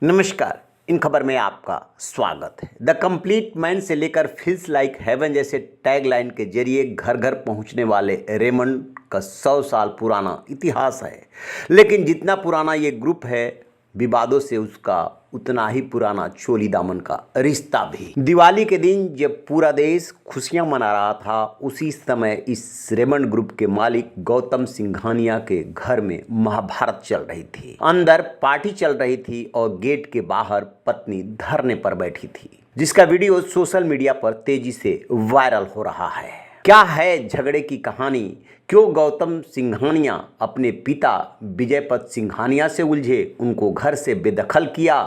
नमस्कार। इन खबर में आपका स्वागत है। द कंप्लीट मैन से लेकर फील्स लाइक हेवन जैसे टैगलाइन के जरिए घर घर पहुंचने वाले रेमंड का 100 साल पुराना इतिहास है। लेकिन जितना पुराना ये ग्रुप है, विवादों से उसका उतना ही पुराना चोली दामन का रिश्ता भी। दिवाली के दिन जब पूरा देश खुशियां मना रहा था, उसी समय इस रेमंड ग्रुप के मालिक गौतम सिंघानिया के घर में महाभारत चल रही थी। अंदर पार्टी चल रही थी और गेट के बाहर पत्नी धरने पर बैठी थी, जिसका वीडियो सोशल मीडिया पर तेजी से वायरल हो रहा है। क्या है झगड़े की कहानी? क्यों गौतम सिंघानिया अपने पिता विजयपत सिंघानिया से उलझे, उनको घर से बेदखल किया?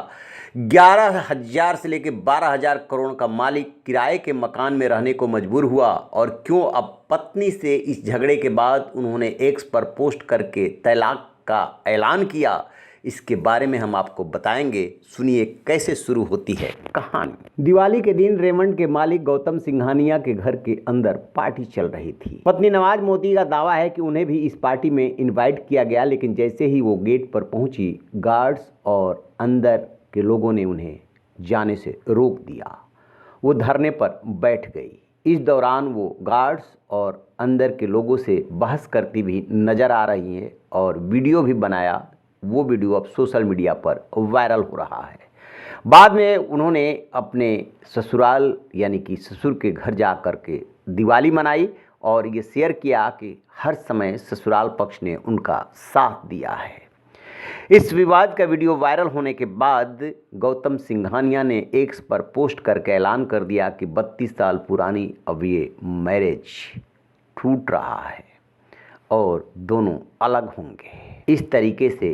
11,000 से लेकर 12,000 करोड़ का मालिक किराए के मकान में रहने को मजबूर हुआ, और क्यों अब पत्नी से इस झगड़े के बाद उन्होंने एक्स पर पोस्ट करके तलाक का ऐलान किया? इसके बारे में हम आपको बताएंगे। सुनिए कैसे शुरू होती है कहानी। दिवाली के दिन रेमंड के मालिक गौतम सिंघानिया के घर के अंदर पार्टी चल रही थी। पत्नी नवाज मोदी का दावा है कि उन्हें भी इस पार्टी में इनवाइट किया गया, लेकिन जैसे ही वो गेट पर पहुंची, गार्ड्स और अंदर के लोगों ने उन्हें जाने से रोक दिया। वो धरने पर बैठ गई। इस दौरान वो गार्ड्स और अंदर के लोगों से बहस करती भी नजर आ रही है और वीडियो भी बनाया। वो वीडियो अब सोशल मीडिया पर वायरल हो रहा है। बाद में उन्होंने अपने ससुराल यानी कि ससुर के घर जा कर के दिवाली मनाई और ये शेयर किया कि हर समय ससुराल पक्ष ने उनका साथ दिया है। इस विवाद का वीडियो वायरल होने के बाद गौतम सिंघानिया ने एक्स पर पोस्ट करके ऐलान कर दिया कि 32 साल पुरानी अब ये मैरिज टूट रहा है और दोनों अलग होंगे। इस तरीके से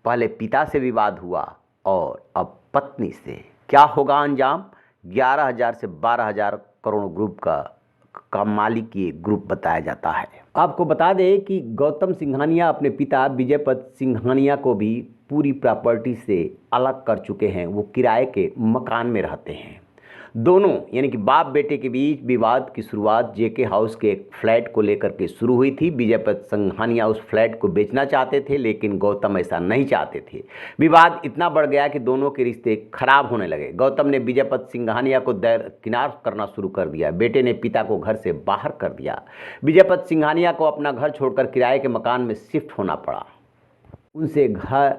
पहले पिता से विवाद हुआ और अब पत्नी से। क्या होगा अंजाम? 11,000 से 12,000 करोड़ ग्रुप का मालिक ये ग्रुप बताया जाता है। आपको बता दें कि गौतम सिंघानिया अपने पिता विजयपत सिंघानिया को भी पूरी प्रॉपर्टी से अलग कर चुके हैं। वो किराए के मकान में रहते हैं। दोनों यानी कि बाप बेटे के बीच विवाद की शुरुआत जेके हाउस के एक फ्लैट को लेकर के शुरू हुई थी। विजयपत सिंघानिया उस फ्लैट को बेचना चाहते थे, लेकिन गौतम ऐसा नहीं चाहते थे। विवाद इतना बढ़ गया कि दोनों के रिश्ते खराब होने लगे। गौतम ने विजयपत सिंघानिया को दरकिनार करना शुरू कर दिया। बेटे ने पिता को घर से बाहर कर दिया। विजयपत सिंघानिया को अपना घर छोड़कर किराए के मकान में शिफ्ट होना पड़ा। उनसे घर,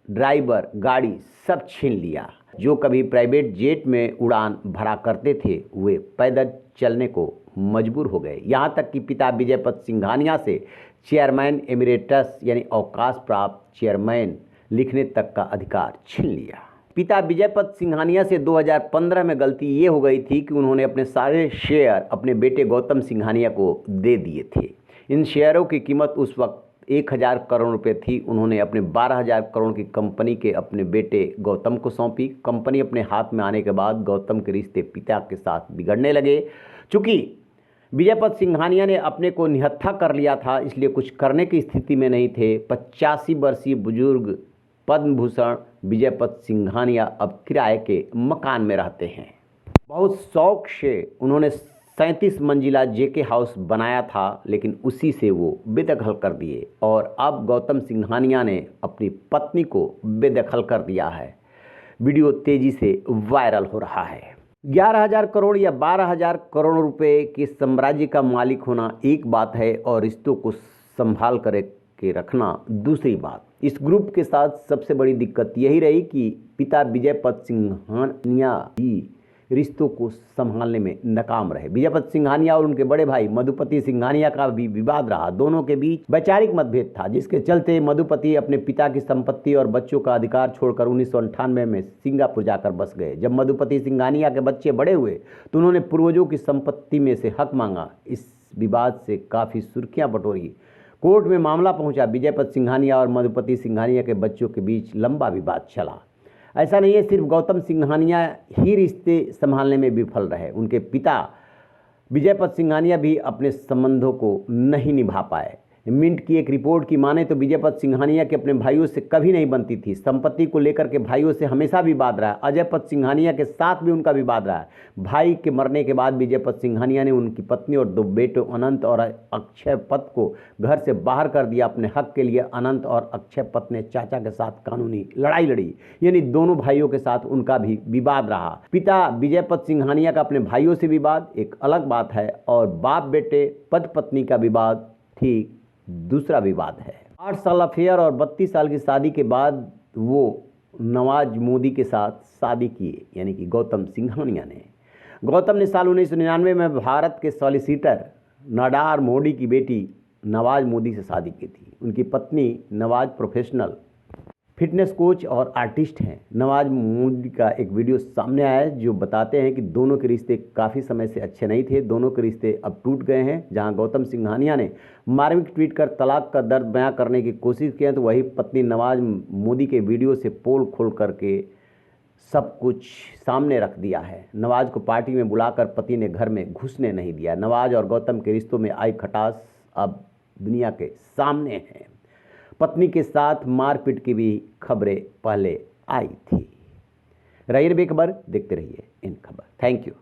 ड्राइवर, गाड़ी सब छीन लिया। जो कभी प्राइवेट जेट में उड़ान भरा करते थे, वे पैदल चलने को मजबूर हो गए। यहाँ तक कि पिता विजयपत सिंघानिया से चेयरमैन एमिरेटस यानी अवकाश प्राप्त चेयरमैन लिखने तक का अधिकार छीन लिया। पिता विजयपत सिंघानिया से 2015 में गलती ये हो गई थी कि उन्होंने अपने सारे शेयर अपने बेटे गौतम सिंघानिया को दे दिए थे। इन शेयरों की कीमत उस वक्त 1,000 करोड़ रुपए थी। उन्होंने अपने 12,000 करोड़ की कंपनी के अपने बेटे गौतम को सौंपी। कंपनी अपने हाथ में आने के बाद गौतम के रिश्ते पिता के साथ बिगड़ने लगे। चूँकि विजयपत सिंघानिया ने अपने को निहत्था कर लिया था, इसलिए कुछ करने की स्थिति में नहीं थे। 85 वर्षीय बुजुर्ग पद्म भूषण विजयपत सिंघानिया अब किराए के मकान में रहते हैं। बहुत शौक से उन्होंने 37 मंजिला जेके हाउस बनाया था, लेकिन उसी से वो बेदखल कर दिए और अब गौतम सिंघानिया ने अपनी पत्नी को बेदखल कर दिया है। वीडियो तेजी से वायरल हो रहा है। 11,000 करोड़ या 12,000 करोड़ रुपए के साम्राज्य का मालिक होना एक बात है और रिश्तों को संभाल कर के रखना दूसरी बात। इस ग्रुप के साथ सबसे बड़ी दिक्कत यही रही कि पिता विजयपत सिंघानिया ही रिश्तों को संभालने में नाकाम रहे। विजयपत सिंघानिया और उनके बड़े भाई मधुपति सिंघानिया का भी विवाद रहा। दोनों के बीच वैचारिक मतभेद था, जिसके चलते मधुपति अपने पिता की संपत्ति और बच्चों का अधिकार छोड़कर 1998 में सिंगापुर जाकर बस गए। जब मधुपति सिंघानिया के बच्चे बड़े हुए तो उन्होंने पूर्वजों की संपत्ति में से हक मांगा। इस विवाद से काफ़ी सुर्खियां बटोरी। कोर्ट में मामला पहुंचा। विजयपत सिंघानिया और मधुपति सिंघानिया के बच्चों के बीच लंबा विवाद चला। ऐसा नहीं है सिर्फ गौतम सिंघानिया ही रिश्ते संभालने में विफल रहे, उनके पिता विजयपत सिंघानिया भी अपने संबंधों को नहीं निभा पाए। मिंट की एक रिपोर्ट की माने तो विजय पथ सिंघानिया के अपने भाइयों से कभी नहीं बनती थी। संपत्ति को लेकर के भाइयों से हमेशा विवाद रहा है। अजय पथ सिंघानिया के साथ भी उनका विवाद रहा है। भाई के मरने के बाद विजय पथ सिंघानिया ने उनकी पत्नी और 2 बेटों अनंत और अक्षय पथ को घर से बाहर कर दिया। अपने हक के लिए अनंत और अक्षय पथ ने चाचा के साथ कानूनी लड़ाई लड़ी, यानी दोनों भाइयों के साथ उनका भी विवाद रहा। पिता विजय पथ सिंघानिया का अपने भाइयों से विवाद एक अलग बात है और बाप बेटे पद पत्नी का विवाद ठीक दूसरा विवाद है। 8 साल अफेयर और 32 साल की शादी के बाद वो नवाज मोदी के साथ शादी किए, यानी कि गौतम सिंघानिया ने। गौतम ने साल 1999 में भारत के सॉलिसिटर नाडार मोदी की बेटी नवाज मोदी से शादी की थी। उनकी पत्नी नवाज प्रोफेशनल फिटनेस कोच और आर्टिस्ट हैं। नवाज मोदी का एक वीडियो सामने आया है जो बताते हैं कि दोनों के रिश्ते काफ़ी समय से अच्छे नहीं थे। दोनों के रिश्ते अब टूट गए हैं। जहां गौतम सिंघानिया ने मार्मिक ट्वीट कर तलाक का दर्द बयां करने की कोशिश की है, तो वही पत्नी नवाज मोदी के वीडियो से पोल खोल करके सब कुछ सामने रख दिया है। नवाज को पार्टी में बुलाकर पति ने घर में घुसने नहीं दिया। नवाज और गौतम के रिश्तों में आई खटास अब दुनिया के सामने है। पत्नी के साथ मारपीट की भी खबरें पहले आई थी। रहिए बेखबर, देखते रहिए इन खबर। Thank you.